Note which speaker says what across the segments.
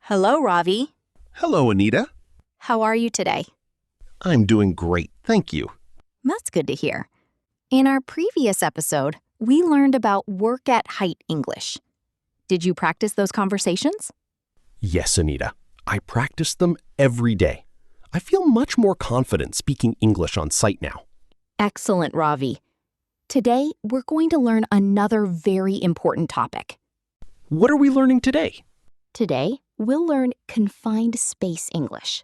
Speaker 1: Hello, Ravi.
Speaker 2: Hello, Anita.
Speaker 1: How are you today?
Speaker 2: I'm doing great, thank you.
Speaker 1: That's good to hear. In our previous episode, we learned about work at height English. Did you practice those conversations?
Speaker 2: Yes, Anita. I practice them every day. I feel much more confident speaking English on site now.
Speaker 1: Excellent, Ravi. Today, we're going to learn another very important topic.
Speaker 2: What are we learning today?
Speaker 1: Today, we'll learn Confined Space English.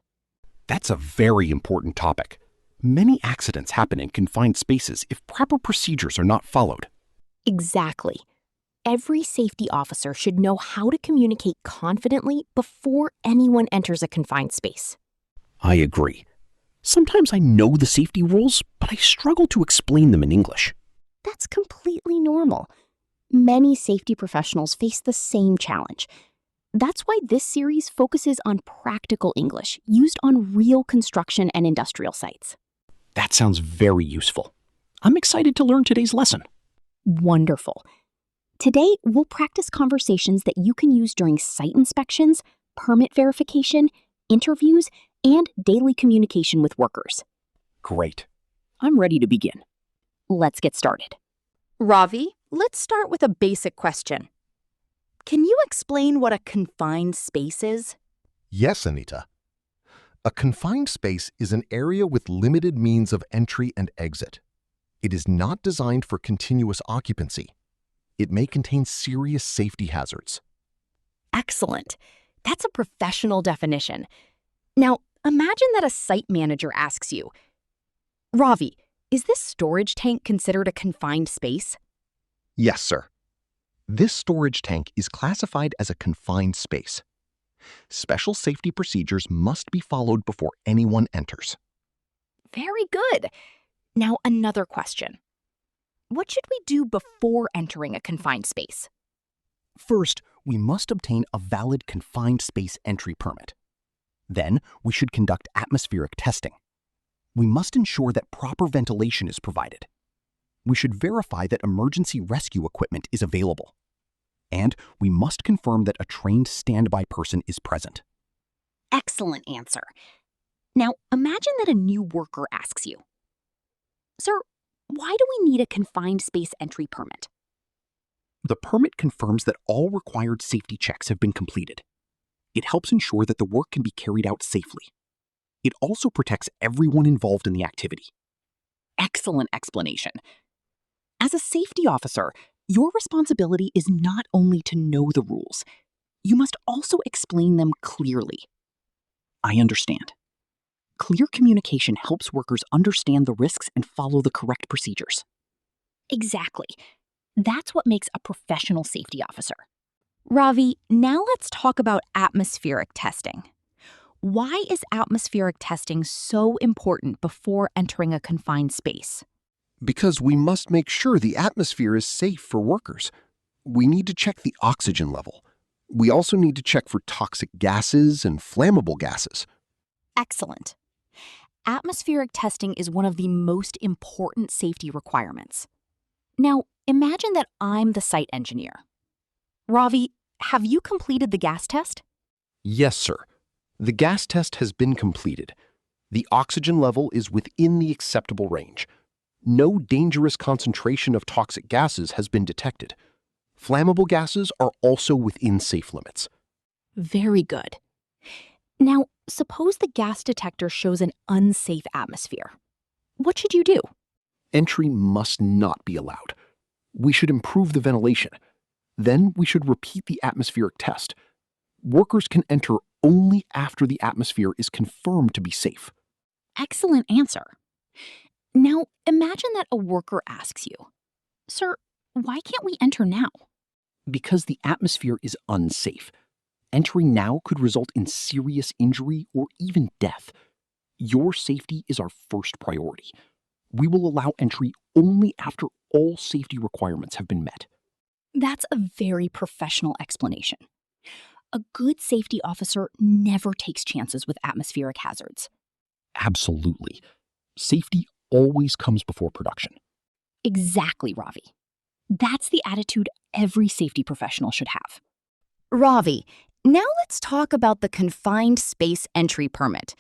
Speaker 2: That's a very important topic. Many accidents happen in confined spaces if proper procedures are not followed.
Speaker 1: Exactly. Every safety officer should know how to communicate confidently before anyone enters a confined space.
Speaker 2: I agree. Sometimes I know the safety rules, but I struggle to explain them in English.
Speaker 1: That's completely normal. Many safety professionals face the same challenge. That's why this series focuses on practical English used on real construction and industrial sites.
Speaker 2: That sounds very useful. I'm excited to learn today's lesson.
Speaker 1: Wonderful. Today, we'll practice conversations that you can use during site inspections, permit verification, interviews, and daily communication with workers.
Speaker 2: Great. I'm ready to begin.
Speaker 1: Let's get started. Ravi, let's start with a basic question. Can you explain what a confined space is?
Speaker 3: Yes, Anita. A confined space is an area with limited means of entry and exit. It is not designed for continuous occupancy. It may contain serious safety hazards.
Speaker 1: Excellent. That's a professional definition. Now, imagine that a site manager asks you, Ravi, is this storage tank considered a confined space?
Speaker 3: Yes, sir. This storage tank is classified as a confined space. Special safety procedures must be followed before anyone enters.
Speaker 1: Very good. Now, another question. What should we do before entering a confined space?
Speaker 2: First, we must obtain a valid confined space entry permit. Then, we should conduct atmospheric testing. We must ensure that proper ventilation is provided. We should verify that emergency rescue equipment is available. And we must confirm that a trained standby person is present.
Speaker 1: Excellent answer. Now, imagine that a new worker asks you, Sir, why do we need a confined space entry permit?
Speaker 2: The permit confirms that all required safety checks have been completed. It helps ensure that the work can be carried out safely. It also protects everyone involved in the activity.
Speaker 1: Excellent explanation. As a safety officer, your responsibility is not only to know the rules, you must also explain them clearly.
Speaker 2: I understand. Clear communication helps workers understand the risks and follow the correct procedures.
Speaker 1: Exactly. That's what makes a professional safety officer. Ravi, now let's talk about atmospheric testing. Why is atmospheric testing so important before entering a confined space?
Speaker 3: Because we must make sure the atmosphere is safe for workers. We need to check the oxygen level. We also need to check for toxic gases and flammable gases.
Speaker 1: Excellent. Atmospheric testing is one of the most important safety requirements. Now, imagine that I'm the site engineer. Ravi, have you completed the gas test?
Speaker 3: Yes, sir. The gas test has been completed. The oxygen level is within the acceptable range. No dangerous concentration of toxic gases has been detected. Flammable gases are also within safe limits.
Speaker 1: Very good. Now, suppose the gas detector shows an unsafe atmosphere. What should you do?
Speaker 3: Entry must not be allowed. We should improve the ventilation. Then we should repeat the atmospheric test. Workers can enter only after the atmosphere is confirmed to be safe.
Speaker 1: Excellent answer. Now, imagine that a worker asks you, Sir, why can't we enter now?
Speaker 2: Because the atmosphere is unsafe. Entering now could result in serious injury or even death. Your safety is our first priority. We will allow entry only after all safety requirements have been met.
Speaker 1: That's a very professional explanation. A good safety officer never takes chances with atmospheric hazards.
Speaker 2: Absolutely. Safety always comes before production.
Speaker 1: Exactly, Ravi. That's the attitude every safety professional should have. Ravi, Now let's talk about the Confined Space Entry permit.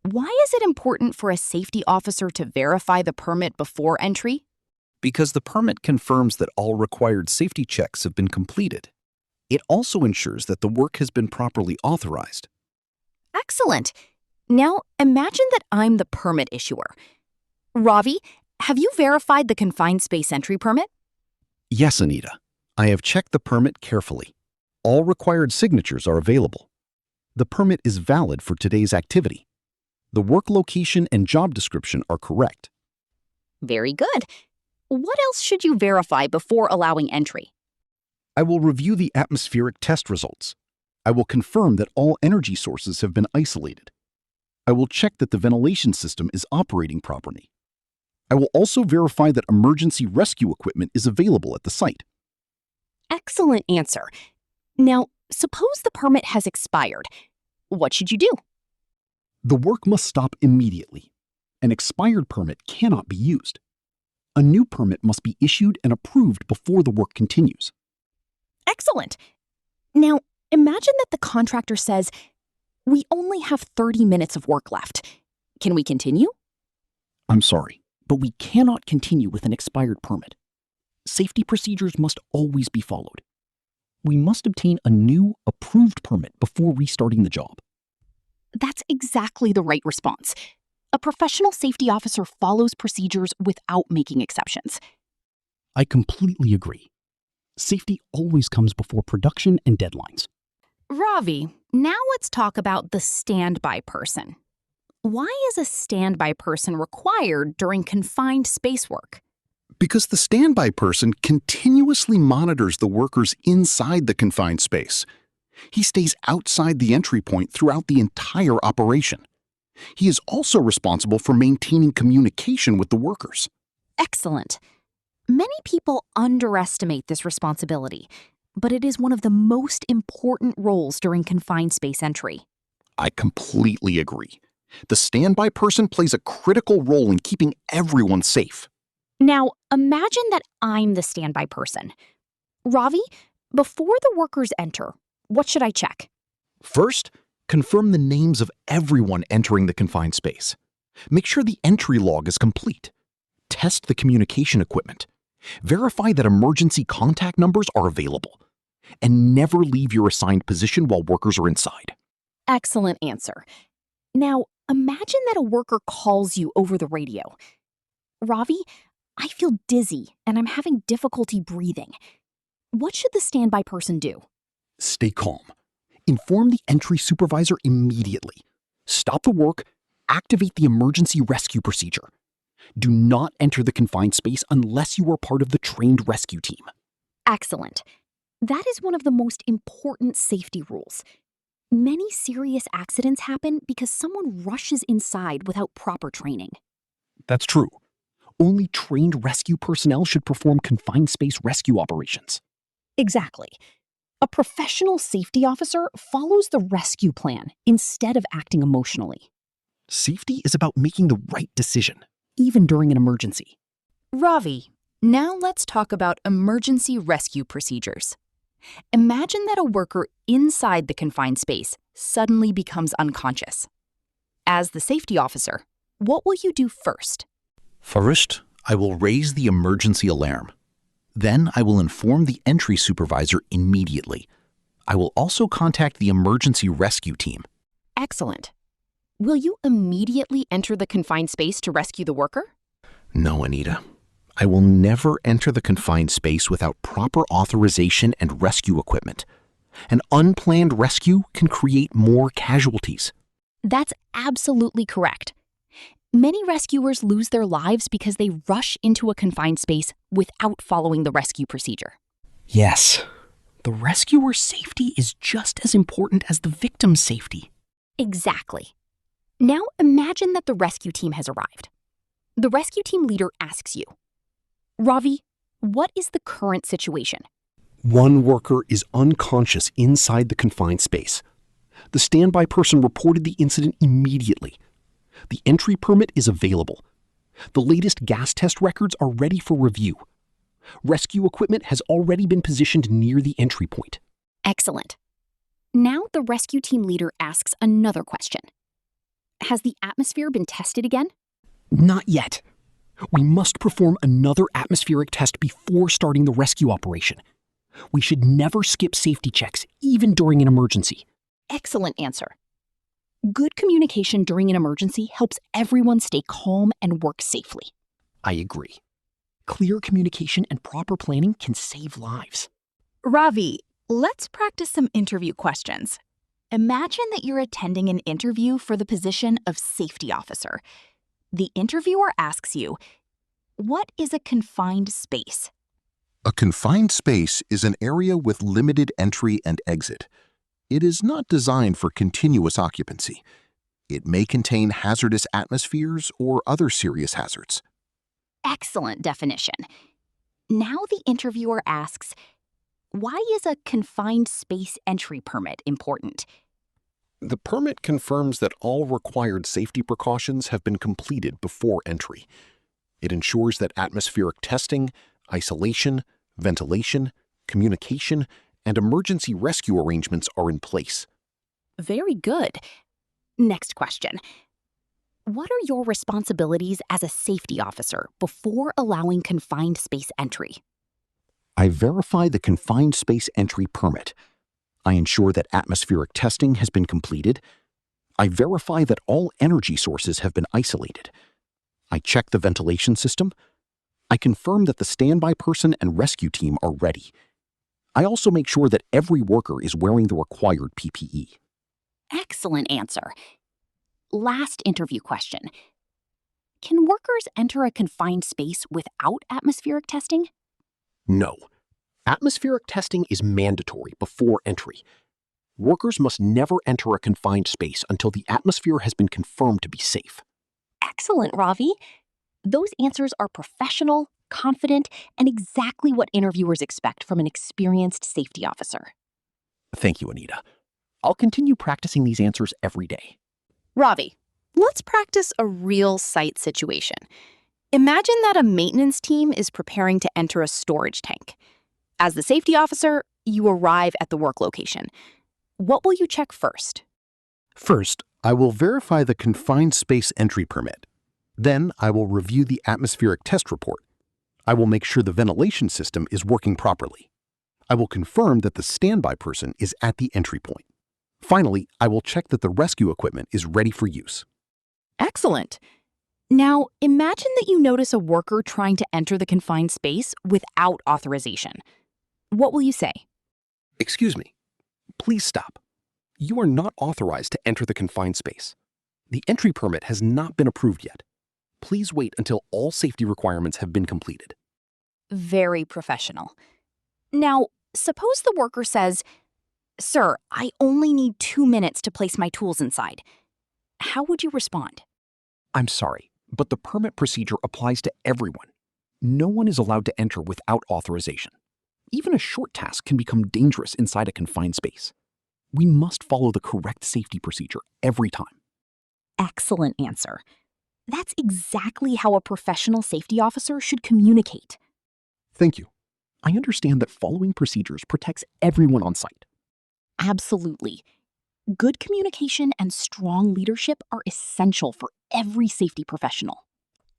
Speaker 1: Why is it important for a safety officer to verify the permit before entry?
Speaker 4: Because the permit confirms that all required safety checks have been completed. It also ensures that the work has been properly authorized.
Speaker 1: Excellent. Now imagine that I'm the permit issuer. Ravi, have you verified the Confined Space Entry permit?
Speaker 4: Yes, Anita. I have checked the permit carefully. All required signatures are available. The permit is valid for today's activity. The work location and job description are correct.
Speaker 1: Very good. What else should you verify before allowing entry?
Speaker 4: I will review the atmospheric test results. I will confirm that all energy sources have been isolated. I will check that the ventilation system is operating properly. I will also verify that emergency rescue equipment is available at the site.
Speaker 1: Excellent answer. Now, suppose the permit has expired. What should you do?
Speaker 2: The work must stop immediately. An expired permit cannot be used. A new permit must be issued and approved before the work continues.
Speaker 1: Excellent. Now, imagine that the contractor says, "We only have 30 minutes of work left. Can we continue?"
Speaker 2: I'm sorry, but we cannot continue with an expired permit. Safety procedures must always be followed. We must obtain a new, approved permit before restarting the job.
Speaker 1: That's exactly the right response. A professional safety officer follows procedures without making exceptions.
Speaker 2: I completely agree. Safety always comes before production and deadlines.
Speaker 1: Ravi, now let's talk about the standby person. Why is a standby person required during confined space work?
Speaker 4: Because the standby person continuously monitors the workers inside the confined space. He stays outside the entry point throughout the entire operation. He is also responsible for maintaining communication with the workers.
Speaker 1: Excellent. Many people underestimate this responsibility, but it is one of the most important roles during confined space entry.
Speaker 3: I completely agree. The standby person plays a critical role in keeping everyone safe.
Speaker 1: Now, imagine that I'm the standby person. Ravi, before the workers enter, what should I check?
Speaker 3: First, confirm the names of everyone entering the confined space. Make sure the entry log is complete. Test the communication equipment. Verify that emergency contact numbers are available. And never leave your assigned position while workers are inside.
Speaker 1: Excellent answer. Now, imagine that a worker calls you over the radio. Ravi, I feel dizzy and I'm having difficulty breathing. What should the standby person do?
Speaker 2: Stay calm. Inform the entry supervisor immediately. Stop the work. Activate the emergency rescue procedure. Do not enter the confined space unless you are part of the trained rescue team.
Speaker 1: Excellent. That is one of the most important safety rules. Many serious accidents happen because someone rushes inside without proper training.
Speaker 2: That's true. Only trained rescue personnel should perform confined space rescue operations.
Speaker 1: Exactly. A professional safety officer follows the rescue plan instead of acting emotionally.
Speaker 2: Safety is about making the right decision, even during an emergency.
Speaker 1: Ravi, now let's talk about emergency rescue procedures. Imagine that a worker inside the confined space suddenly becomes unconscious. As the safety officer, what will you do first?
Speaker 4: First, I will raise the emergency alarm. Then I will inform the entry supervisor immediately. I will also contact the emergency rescue team.
Speaker 1: Excellent. Will you immediately enter the confined space to rescue the worker?
Speaker 3: No, Anita. I will never enter the confined space without proper authorization and rescue equipment. An unplanned rescue can create more casualties.
Speaker 1: That's absolutely correct. Many rescuers lose their lives because they rush into a confined space without following the rescue procedure.
Speaker 2: Yes, the rescuer's safety is just as important as the victim's safety.
Speaker 1: Exactly. Now imagine that the rescue team has arrived. The rescue team leader asks you, Ravi, what is the current situation?
Speaker 2: One worker is unconscious inside the confined space. The standby person reported the incident immediately. The entry permit is available. The latest gas test records are ready for review. Rescue equipment has already been positioned near the entry point.
Speaker 1: Excellent. Now the rescue team leader asks another question. Has the atmosphere been tested again?
Speaker 2: Not yet. We must perform another atmospheric test before starting the rescue operation. We should never skip safety checks, even during an emergency.
Speaker 1: Excellent answer. Good communication during an emergency helps everyone stay calm and work safely.
Speaker 2: I agree. Clear communication and proper planning can save lives.
Speaker 1: Ravi, let's practice some interview questions. Imagine that you're attending an interview for the position of safety officer. The interviewer asks you, what is a confined space?
Speaker 3: A confined space is an area with limited entry and exit. It is not designed for continuous occupancy. It may contain hazardous atmospheres or other serious hazards.
Speaker 1: Excellent definition. Now the interviewer asks, why is a confined space entry permit important?
Speaker 3: The permit confirms that all required safety precautions have been completed before entry. It ensures that atmospheric testing, isolation, ventilation, communication, and emergency rescue arrangements are in place.
Speaker 1: Very good. Next question. What are your responsibilities as a safety officer before allowing confined space entry?
Speaker 2: I verify the confined space entry permit. I ensure that atmospheric testing has been completed. I verify that all energy sources have been isolated. I check the ventilation system. I confirm that the standby person and rescue team are ready. I also make sure that every worker is wearing the required PPE.
Speaker 1: Excellent answer. Last interview question. Can workers enter a confined space without atmospheric testing?
Speaker 2: No. Atmospheric testing is mandatory before entry. Workers must never enter a confined space until the atmosphere has been confirmed to be safe.
Speaker 1: Excellent, Ravi. Those answers are professional, confident, and exactly what interviewers expect from an experienced safety officer.
Speaker 2: Thank you, Anita. I'll continue practicing these answers every day.
Speaker 1: Ravi, let's practice a real site situation. Imagine that a maintenance team is preparing to enter a storage tank. As the safety officer, you arrive at the work location. What will you check first?
Speaker 4: First, I will verify the confined space entry permit. Then I will review the atmospheric test report. I will make sure the ventilation system is working properly. I will confirm that the standby person is at the entry point. Finally, I will check that the rescue equipment is ready for use.
Speaker 1: Excellent. Now, imagine that you notice a worker trying to enter the confined space without authorization. What will you say?
Speaker 3: Excuse me. Please stop. You are not authorized to enter the confined space. The entry permit has not been approved yet. Please wait until all safety requirements have been completed.
Speaker 1: Very professional. Now, suppose the worker says, "Sir, I only need 2 minutes to place my tools inside." How would you respond?
Speaker 2: I'm sorry, but the permit procedure applies to everyone. No one is allowed to enter without authorization. Even a short task can become dangerous inside a confined space. We must follow the correct safety procedure every time.
Speaker 1: Excellent answer. That's exactly how a professional safety officer should communicate.
Speaker 2: Thank you. I understand that following procedures protects everyone on site.
Speaker 1: Absolutely. Good communication and strong leadership are essential for every safety professional.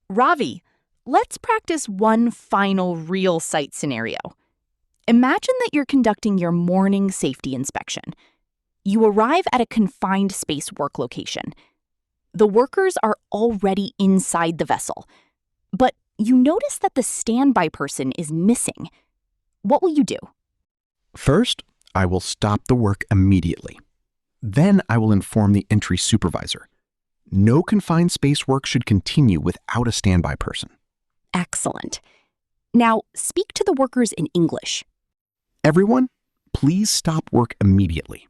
Speaker 1: Ravi, let's practice one final real site scenario. Imagine that you're conducting your morning safety inspection. You arrive at a confined space work location. The workers are already inside the vessel, but you notice that the standby person is missing. What will you do?
Speaker 4: First, I will stop the work immediately. Then I will inform the entry supervisor. No confined space work should continue without a standby person.
Speaker 1: Excellent. Now, speak to the workers in English.
Speaker 4: Everyone, please stop work immediately.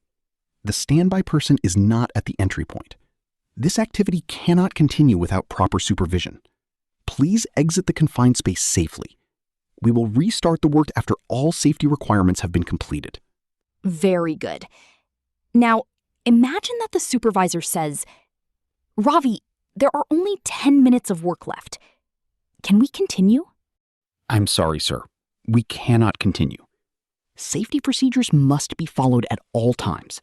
Speaker 4: The standby person is not at the entry point. This activity cannot continue without proper supervision. Please exit the confined space safely. We will restart the work after all safety requirements have been completed.
Speaker 1: Very good. Now, imagine that the supervisor says, "Ravi, there are only 10 minutes of work left. Can we continue?"
Speaker 2: I'm sorry, sir. We cannot continue. Safety procedures must be followed at all times.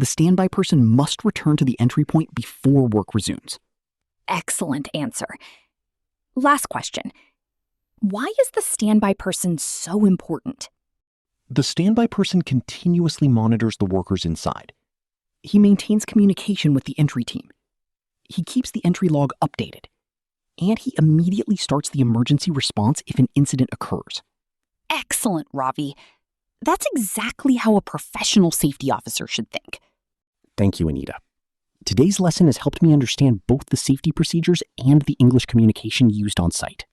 Speaker 2: the standby person must return to the entry point before work resumes.
Speaker 1: Excellent answer. Last question. Why is the standby person so important?
Speaker 2: The standby person continuously monitors the workers inside. He maintains communication with the entry team. He keeps the entry log updated. And he immediately starts the emergency response if an incident occurs.
Speaker 1: Excellent, Ravi. That's exactly how a professional safety officer should think.
Speaker 2: Thank you, Anita. Today's lesson has helped me understand both the safety procedures and the English communication used on site.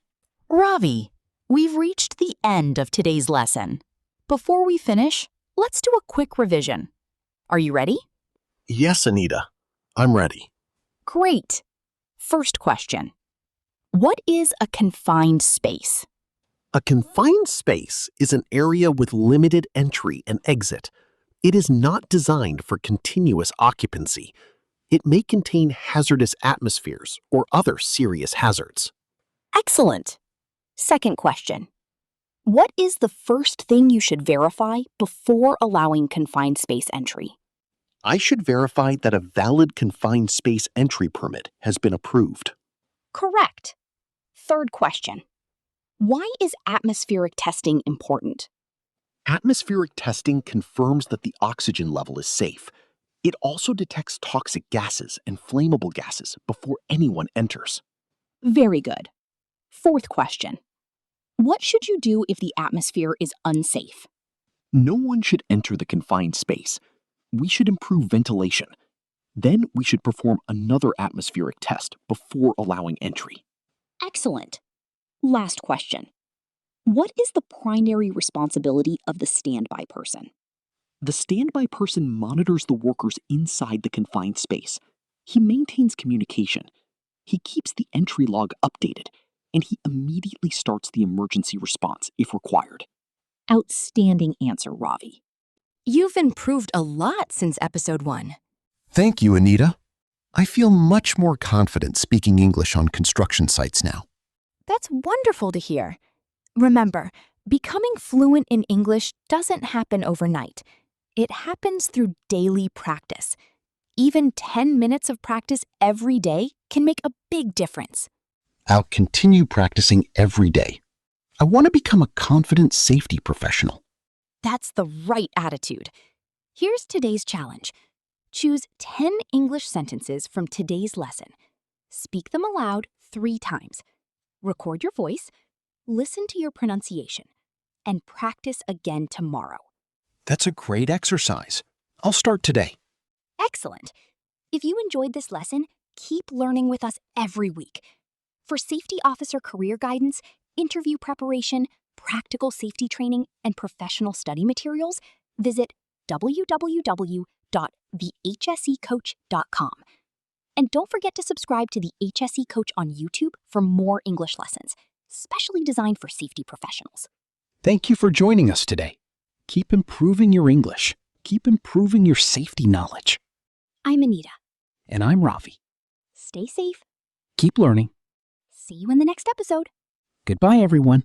Speaker 1: Ravi, we've reached the end of today's lesson. Before we finish, let's do a quick revision. Are you ready?
Speaker 3: Yes, Anita. I'm ready.
Speaker 1: Great. First question. What is a confined space?
Speaker 3: A confined space is an area with limited entry and exit. It is not designed for continuous occupancy. It may contain hazardous atmospheres or other serious hazards.
Speaker 1: Excellent. Second question. What is the first thing you should verify before allowing confined space entry?
Speaker 3: I should verify that a valid confined space entry permit has been approved.
Speaker 1: Correct. Third question. Why is atmospheric testing important?
Speaker 3: Atmospheric testing confirms that the oxygen level is safe. It also detects toxic gases and flammable gases before anyone enters.
Speaker 1: Very good. Fourth question. What should you do if the atmosphere is unsafe?
Speaker 2: No one should enter the confined space. We should improve ventilation. Then we should perform another atmospheric test before allowing entry.
Speaker 1: Excellent. Last question. What is the primary responsibility of the standby person?
Speaker 2: The standby person monitors the workers inside the confined space. He maintains communication. He keeps the entry log updated, and he immediately starts the emergency response if required.
Speaker 1: Outstanding answer, Ravi. You've improved a lot since episode 1.
Speaker 3: Thank you, Anita. I feel much more confident speaking English on construction sites now.
Speaker 1: That's wonderful to hear. Remember, becoming fluent in English doesn't happen overnight. It happens through daily practice. Even 10 minutes of practice every day can make a big difference.
Speaker 4: I'll continue practicing every day. I want to become a confident safety professional.
Speaker 1: That's the right attitude. Here's today's challenge. Choose 10 English sentences from today's lesson. Speak them aloud 3 times. Record your voice, listen to your pronunciation, and practice again tomorrow.
Speaker 3: That's a great exercise. I'll start today.
Speaker 1: Excellent. If you enjoyed this lesson, keep learning with us every week. For safety officer career guidance, interview preparation, practical safety training, and professional study materials, visit www.thehsecoach.com. And don't forget to subscribe to the HSE Coach on YouTube for more English lessons, specially designed for safety professionals.
Speaker 4: Thank you for joining us today. Keep improving your English. Keep improving your safety knowledge.
Speaker 1: I'm Anita.
Speaker 4: And I'm Ravi.
Speaker 1: Stay safe.
Speaker 4: Keep learning.
Speaker 1: See you in the next episode.
Speaker 4: Goodbye, everyone.